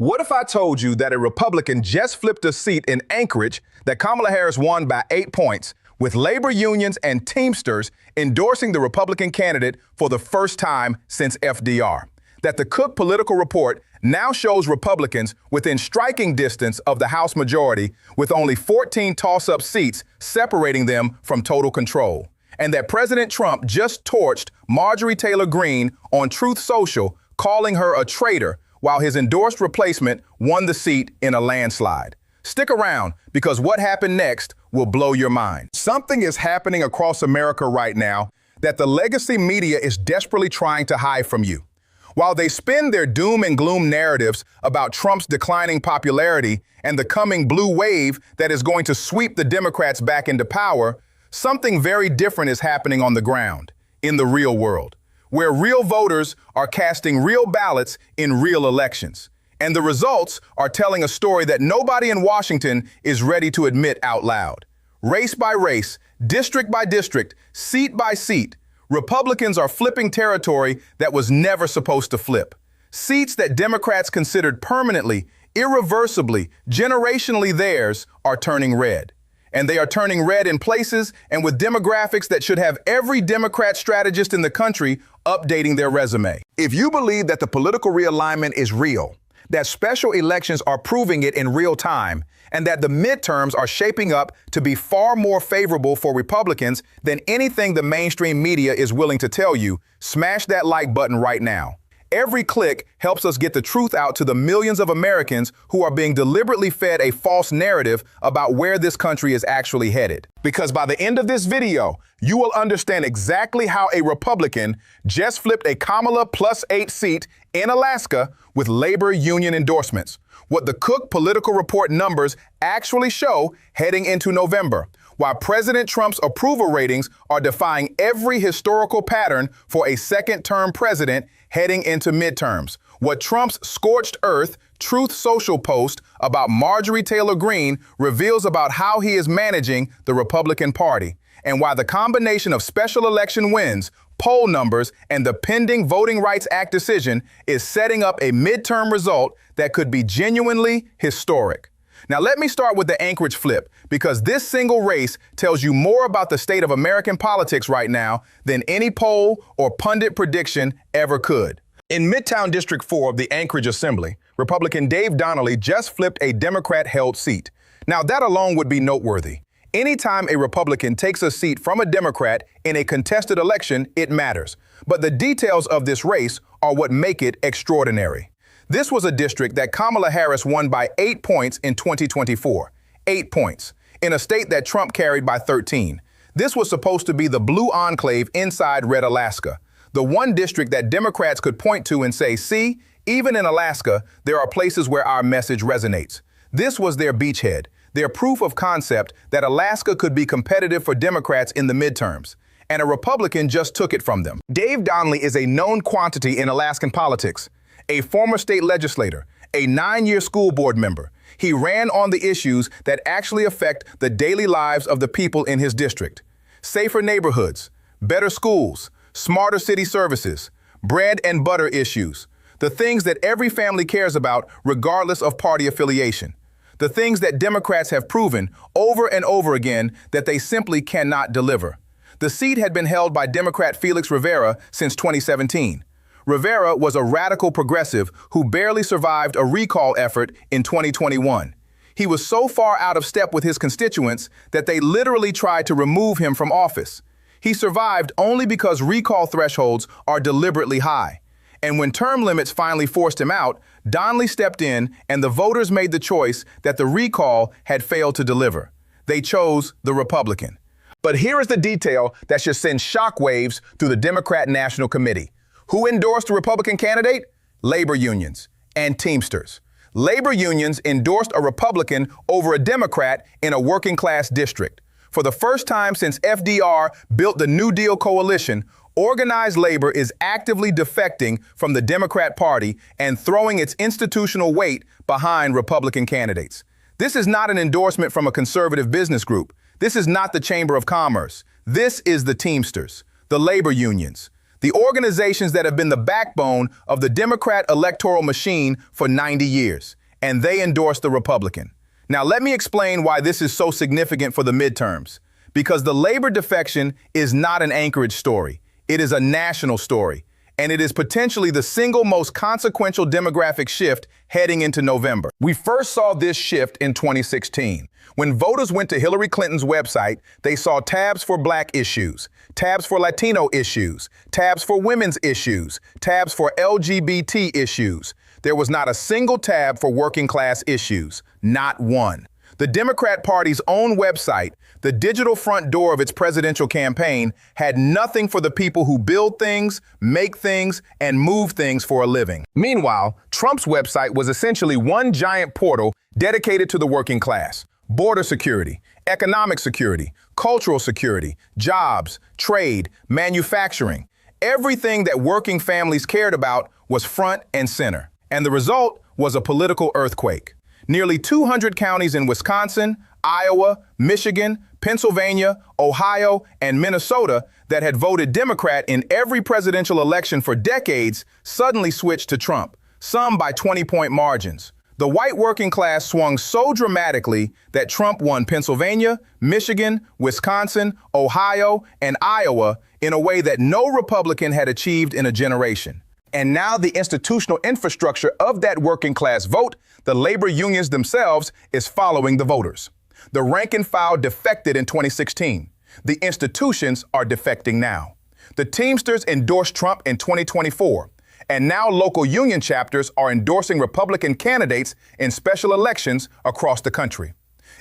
What if I told you that a Republican just flipped a seat in Anchorage that Kamala Harris won by 8 points, with labor unions and Teamsters endorsing the Republican candidate for the first time since FDR? That the Cook Political report now shows Republicans within striking distance of the House majority, with only 14 toss-up seats separating them from total control. And that President Trump just torched Marjorie Taylor Greene on Truth Social, calling her a traitor, while his endorsed replacement won the seat in a landslide. Stick around, because what happened next will blow your mind. Something is happening across America right now that the legacy media is desperately trying to hide from you. While they spin their doom and gloom narratives about Trump's declining popularity and the coming blue wave that is going to sweep the Democrats back into power, something very different is happening on the ground, in the real world, where real voters are casting real ballots in real elections. And the results are telling a story that nobody in Washington is ready to admit out loud. Race by race, district by district, seat by seat, Republicans are flipping territory that was never supposed to flip. Seats that Democrats considered permanently, irreversibly, generationally theirs are turning red. And they are turning red in places and with demographics that should have every Democrat strategist in the country updating their resume. If you believe that the political realignment is real, that special elections are proving it in real time, and that the midterms are shaping up to be far more favorable for Republicans than anything the mainstream media is willing to tell you, smash that like button right now. Every click helps us get the truth out to the millions of Americans who are being deliberately fed a false narrative about where this country is actually headed. Because by the end of this video, you will understand exactly how a Republican just flipped a Kamala +8 seat in Alaska with labor union endorsements, what the Cook Political report numbers actually show heading into November, while President Trump's approval ratings are defying every historical pattern for a second-term president heading into midterms, what Trump's scorched earth Truth Social post about Marjorie Taylor Greene reveals about how he is managing the Republican Party, and why the combination of special election wins, poll numbers, and the pending Voting Rights Act decision is setting up a midterm result that could be genuinely historic. Now let me start with the Anchorage flip, because this single race tells you more about the state of American politics right now than any poll or pundit prediction ever could. In Midtown District 4 of the Anchorage Assembly, Republican Dave Donley just flipped a Democrat-held seat. Now that alone would be noteworthy. Anytime a Republican takes a seat from a Democrat in a contested election, it matters. But the details of this race are what make it extraordinary. This was a district that Kamala Harris won by 8 points in 2024. 8 points. In a state that Trump carried by 13. This was supposed to be the blue enclave inside red Alaska. The one district that Democrats could point to and say, see, even in Alaska, there are places where our message resonates. This was their beachhead, their proof of concept that Alaska could be competitive for Democrats in the midterms. And a Republican just took it from them. Dave Donley is a known quantity in Alaskan politics. A former state legislator, a 9-year school board member. He ran on the issues that actually affect the daily lives of the people in his district. Safer neighborhoods, better schools, smarter city services, bread and butter issues. The things that every family cares about regardless of party affiliation. The things that Democrats have proven over and over again that they simply cannot deliver. The seat had been held by Democrat Felix Rivera since 2017. Rivera was a radical progressive who barely survived a recall effort in 2021. He was so far out of step with his constituents that they literally tried to remove him from office. He survived only because recall thresholds are deliberately high. And when term limits finally forced him out, Donley stepped in and the voters made the choice that the recall had failed to deliver. They chose the Republican. But here is the detail that should send shockwaves through the Democrat National Committee. Who endorsed the Republican candidate? Labor unions and Teamsters. Labor unions endorsed a Republican over a Democrat in a working-class district. For the first time since FDR built the New Deal coalition, organized labor is actively defecting from the Democrat Party and throwing its institutional weight behind Republican candidates. This is not an endorsement from a conservative business group. This is not the Chamber of Commerce. This is the Teamsters, the labor unions. the organizations that have been the backbone of the Democrat electoral machine for 90 years, and they endorsed the Republican. Now, let me explain why this is so significant for the midterms. Because the labor defection is not an Anchorage story. It is a national story, and it is potentially the single most consequential demographic shift heading into November. We first saw this shift in 2016. When voters went to Hillary Clinton's website, they saw tabs for Black issues, tabs for Latino issues, tabs for women's issues, tabs for LGBT issues. There was not a single tab for working class issues, not one. The Democrat Party's own website, the digital front door of its presidential campaign, had nothing for the people who build things, make things, and move things for a living. Meanwhile, Trump's website was essentially one giant portal dedicated to the working class. Border security, economic security, cultural security, jobs, trade, manufacturing. Everything that working families cared about was front and center. And the result was a political earthquake. Nearly 200 counties in Wisconsin, Iowa, Michigan, Pennsylvania, Ohio, and Minnesota that had voted Democrat in every presidential election for decades suddenly switched to Trump, some by 20-point margins. The white working class swung so dramatically that Trump won Pennsylvania, Michigan, Wisconsin, Ohio, and Iowa in a way that no Republican had achieved in a generation. And now the institutional infrastructure of that working class vote, the labor unions themselves, is following the voters. The rank and file defected in 2016. The institutions are defecting now. The Teamsters endorsed Trump in 2024. And now local union chapters are endorsing Republican candidates in special elections across the country.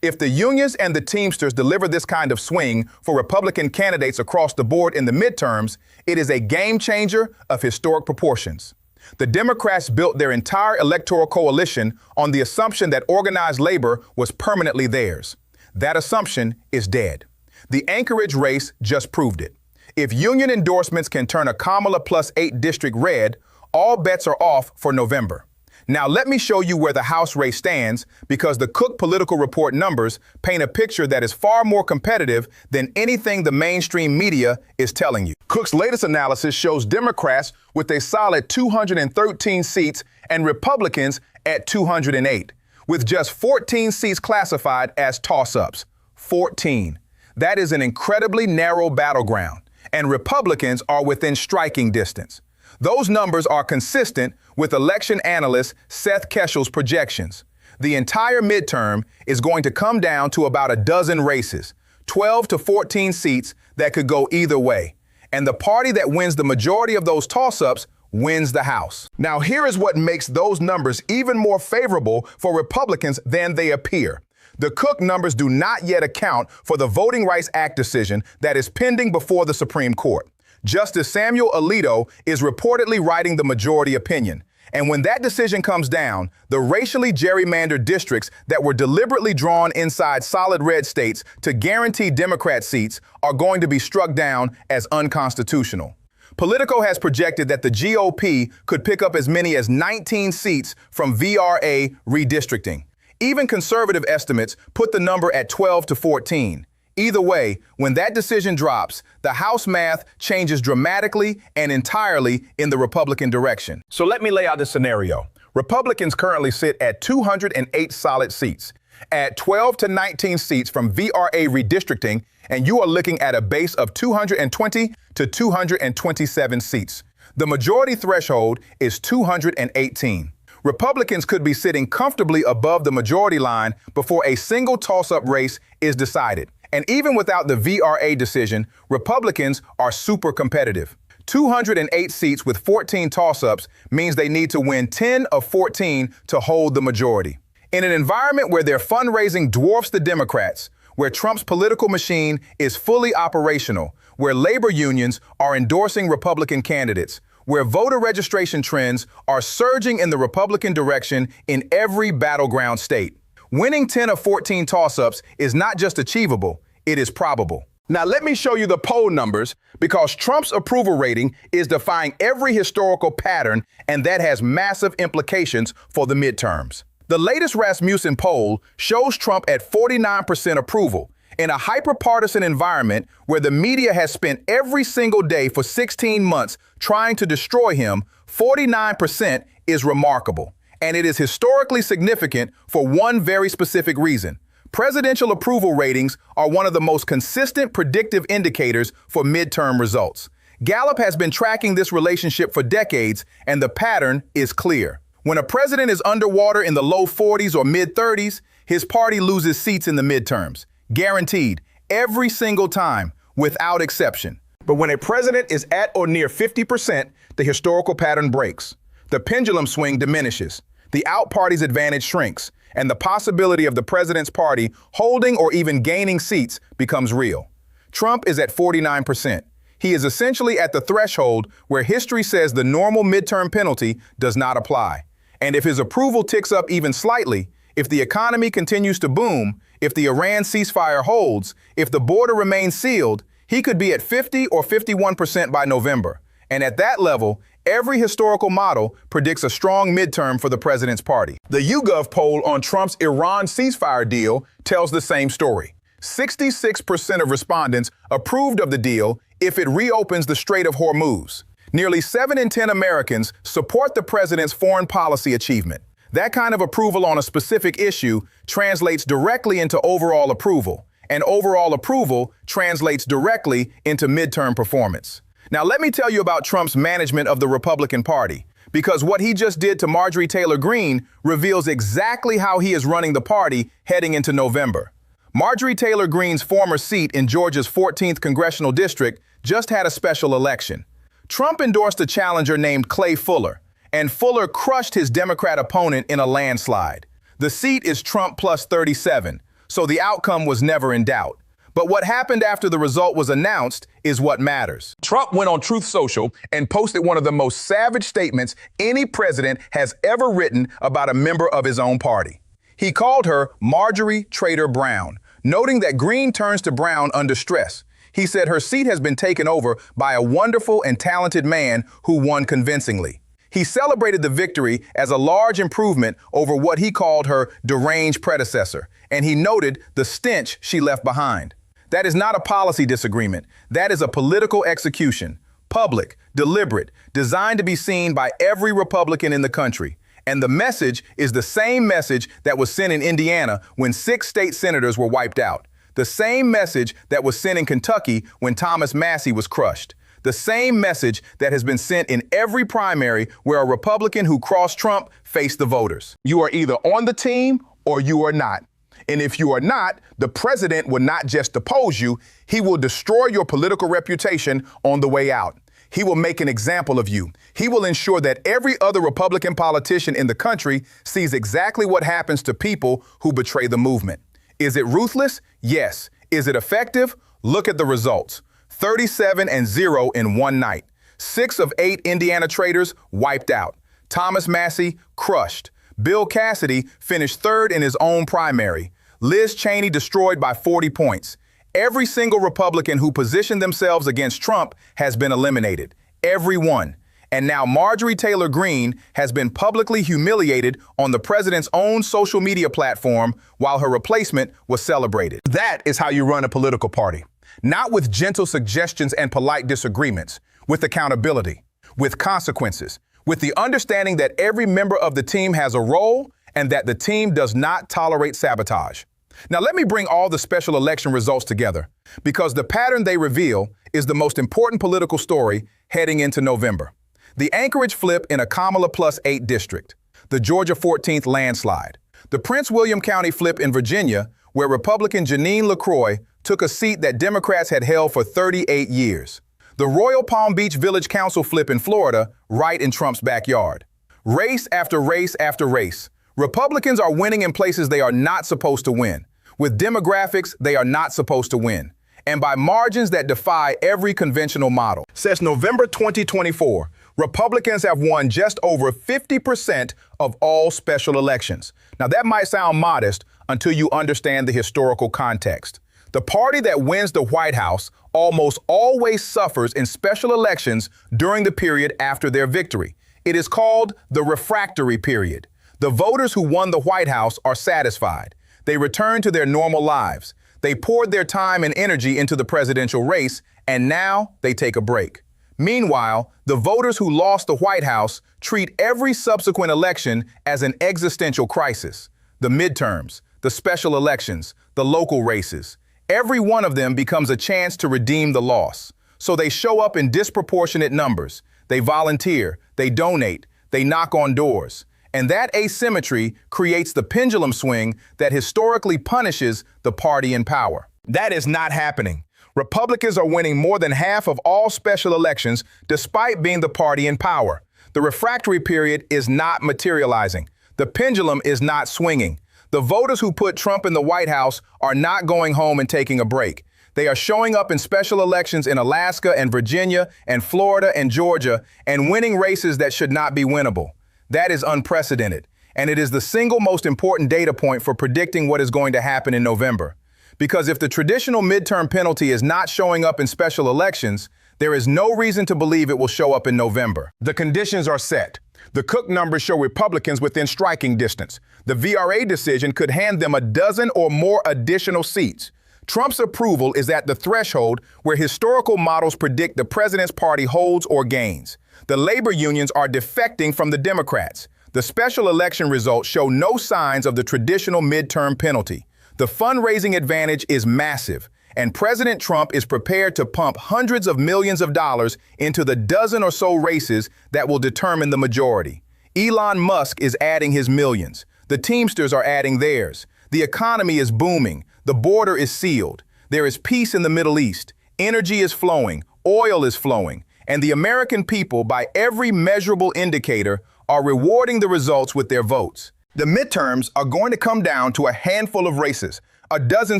If the unions and the Teamsters deliver this kind of swing for Republican candidates across the board in the midterms, it is a game changer of historic proportions. The Democrats built their entire electoral coalition on the assumption that organized labor was permanently theirs. That assumption is dead. The Anchorage race just proved it. If union endorsements can turn a Kamala +8 district red, all bets are off for November. Now let me show you where the House race stands, because the Cook Political Report numbers paint a picture that is far more competitive than anything the mainstream media is telling you. Cook's latest analysis shows Democrats with a solid 213 seats and Republicans at 208, with just 14 seats classified as toss-ups. 14. That is an incredibly narrow battleground, and Republicans are within striking distance. Those numbers are consistent with election analyst Seth Keshel's projections. The entire midterm is going to come down to about a dozen races, 12 to 14 seats that could go either way. And the party that wins the majority of those toss-ups wins the House. Now, here is what makes those numbers even more favorable for Republicans than they appear. The Cook numbers do not yet account for the Voting Rights Act decision that is pending before the Supreme Court. Justice Samuel Alito is reportedly writing the majority opinion. And when that decision comes down, the racially gerrymandered districts that were deliberately drawn inside solid red states to guarantee Democrat seats are going to be struck down as unconstitutional. Politico has projected that the GOP could pick up as many as 19 seats from VRA redistricting. Even conservative estimates put the number at 12 to 14. Either way, when that decision drops, the House math changes dramatically and entirely in the Republican direction. So let me lay out the scenario. Republicans currently sit at 208 solid seats. Add 12 to 19 seats from VRA redistricting, and you are looking at a base of 220 to 227 seats. The majority threshold is 218. Republicans could be sitting comfortably above the majority line before a single toss-up race is decided. And even without the VRA decision, Republicans are super competitive. 208 seats with 14 toss-ups means they need to win 10 of 14 to hold the majority. In an environment where their fundraising dwarfs the Democrats, where Trump's political machine is fully operational, where labor unions are endorsing Republican candidates, where voter registration trends are surging in the Republican direction in every battleground state, winning 10 of 14 toss-ups is not just achievable, it is probable. Now let me show you the poll numbers, because Trump's approval rating is defying every historical pattern, and that has massive implications for the midterms. The latest Rasmussen poll shows Trump at 49% approval, In a hyper-partisan environment where the media has spent every single day for 16 months trying to destroy him, 49% is remarkable. And it is historically significant for one very specific reason. Presidential approval ratings are one of the most consistent predictive indicators for midterm results. Gallup has been tracking this relationship for decades, and the pattern is clear. When a president is underwater in the low 40s or mid-30s, his party loses seats in the midterms. Guaranteed, every single time, without exception. But when a president is at or near 50%, the historical pattern breaks. The pendulum swing diminishes. The out party's advantage shrinks, and the possibility of the president's party holding or even gaining seats becomes real. Trump is at 49%. He is essentially at the threshold where history says the normal midterm penalty does not apply. And if his approval ticks up even slightly, if the economy continues to boom, if the Iran ceasefire holds, if the border remains sealed, he could be at 50 or 51% by November. And at that level, every historical model predicts a strong midterm for the president's party. The YouGov poll on Trump's Iran ceasefire deal tells the same story. 66% of respondents approved of the deal if it reopens the Strait of Hormuz. Nearly 7 in 10 Americans support the president's foreign policy achievement. That kind of approval on a specific issue translates directly into overall approval, and overall approval translates directly into midterm performance. Now, let me tell you about Trump's management of the Republican Party, because what he just did to Marjorie Taylor Greene reveals exactly how he is running the party heading into November. Marjorie Taylor Greene's former seat in Georgia's 14th congressional district just had a special election. Trump endorsed a challenger named Clay Fuller, and Fuller crushed his Democrat opponent in a landslide. The seat is Trump plus 37, so the outcome was never in doubt. But what happened after the result was announced is what matters. Trump went on Truth Social and posted one of the most savage statements any president has ever written about a member of his own party. He called her Marjorie Traitor Brown, noting that Greene turns to Brown under stress. He said her seat has been taken over by a wonderful and talented man who won convincingly. He celebrated the victory as a large improvement over what he called her deranged predecessor, and he noted the stench she left behind. That is not a policy disagreement. That is a political execution, public, deliberate, designed to be seen by every Republican in the country. And the message is the same message that was sent in Indiana when 6 state senators were wiped out. The same message that was sent in Kentucky when Thomas Massie was crushed. The same message that has been sent in every primary where a Republican who crossed Trump faced the voters. You are either on the team or you are not. And if you are not, the president will not just depose you, he will destroy your political reputation on the way out. He will make an example of you. He will ensure that every other Republican politician in the country sees exactly what happens to people who betray the movement. Is it ruthless? Yes. Is it effective? Look at the results. 37-0 in one night. 6 of 8 Indiana traitors wiped out. Thomas Massie crushed. Bill Cassidy finished 3rd in his own primary. Liz Cheney destroyed by 40 points. Every single Republican who positioned themselves against Trump has been eliminated. Every one. And now Marjorie Taylor Greene has been publicly humiliated on the president's own social media platform while her replacement was celebrated. That is how you run a political party. Not with gentle suggestions and polite disagreements, with accountability, with consequences, with the understanding that every member of the team has a role and that the team does not tolerate sabotage. Now let me bring all the special election results together, because the pattern they reveal is the most important political story heading into November. The Anchorage flip in a Kamala plus 8 district, the Georgia 14th landslide, the Prince William County flip in Virginia, where Republican Jeanine LaCroix took a seat that Democrats had held for 38 years, the Royal Palm Beach Village Council flip in Florida, right in Trump's backyard. Race after race after race. Republicans are winning in places they are not supposed to win. With demographics they are not supposed to win. And by margins that defy every conventional model. Since November 2024, Republicans have won just over 50% of all special elections. Now that might sound modest until you understand the historical context. The party that wins the White House almost always suffers in special elections during the period after their victory. It is called the refractory period. The voters who won the White House are satisfied. They return to their normal lives. They poured their time and energy into the presidential race, and now they take a break. Meanwhile, the voters who lost the White House treat every subsequent election as an existential crisis. The midterms, the special elections, the local races. Every one of them becomes a chance to redeem the loss. So they show up in disproportionate numbers. They volunteer, they donate, they knock on doors. And that asymmetry creates the pendulum swing that historically punishes the party in power. That is not happening. Republicans are winning more than half of all special elections despite being the party in power. The refractory period is not materializing. The pendulum is not swinging. The voters who put Trump in the White House are not going home and taking a break. They are showing up in special elections in Alaska and Virginia and Florida and Georgia and winning races that should not be winnable. That is unprecedented, and it is the single most important data point for predicting what is going to happen in November. Because if the traditional midterm penalty is not showing up in special elections, there is no reason to believe it will show up in November. The conditions are set. The Cook numbers show Republicans within striking distance. The VRA decision could hand them a dozen or more additional seats. Trump's approval is at the threshold where historical models predict the president's party holds or gains. The labor unions are defecting from the Democrats. The special election results show no signs of the traditional midterm penalty. The fundraising advantage is massive, and President Trump is prepared to pump hundreds of millions of dollars into the dozen or so races that will determine the majority. Elon Musk is adding his millions. The Teamsters are adding theirs. The economy is booming. The border is sealed. There is peace in the Middle East. Energy is flowing. Oil is flowing. And the American people, by every measurable indicator, are rewarding the results with their votes. The midterms are going to come down to a handful of races, a dozen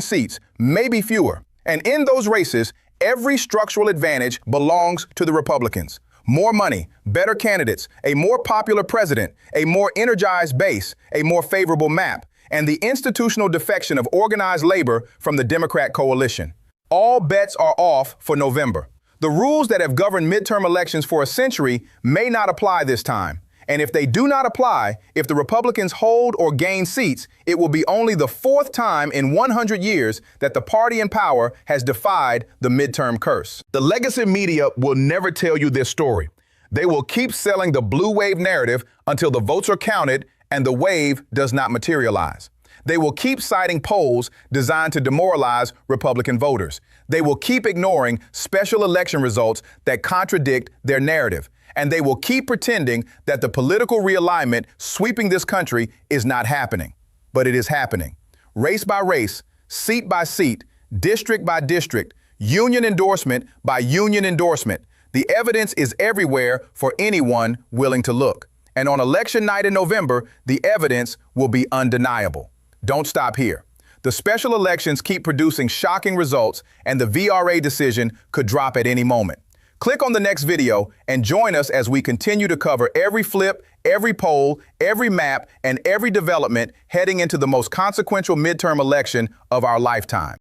seats, maybe fewer. And in those races, every structural advantage belongs to the Republicans. More money, better candidates, a more popular president, a more energized base, a more favorable map, and the institutional defection of organized labor from the Democrat coalition. All bets are off for November. The rules that have governed midterm elections for a century may not apply this time. And if they do not apply, if the Republicans hold or gain seats, it will be only the fourth time in 100 years that the party in power has defied the midterm curse. The legacy media will never tell you this story. They will keep selling the blue wave narrative until the votes are counted and the wave does not materialize. They will keep citing polls designed to demoralize Republican voters. They will keep ignoring special election results that contradict their narrative. And they will keep pretending that the political realignment sweeping this country is not happening. But it is happening. Race by race, seat by seat, district by district, union endorsement by union endorsement. The evidence is everywhere for anyone willing to look. And on election night in November, the evidence will be undeniable. Don't stop here. The special elections keep producing shocking results, and the VRA decision could drop at any moment. Click on the next video and join us as we continue to cover every flip, every poll, every map, and every development heading into the most consequential midterm election of our lifetime.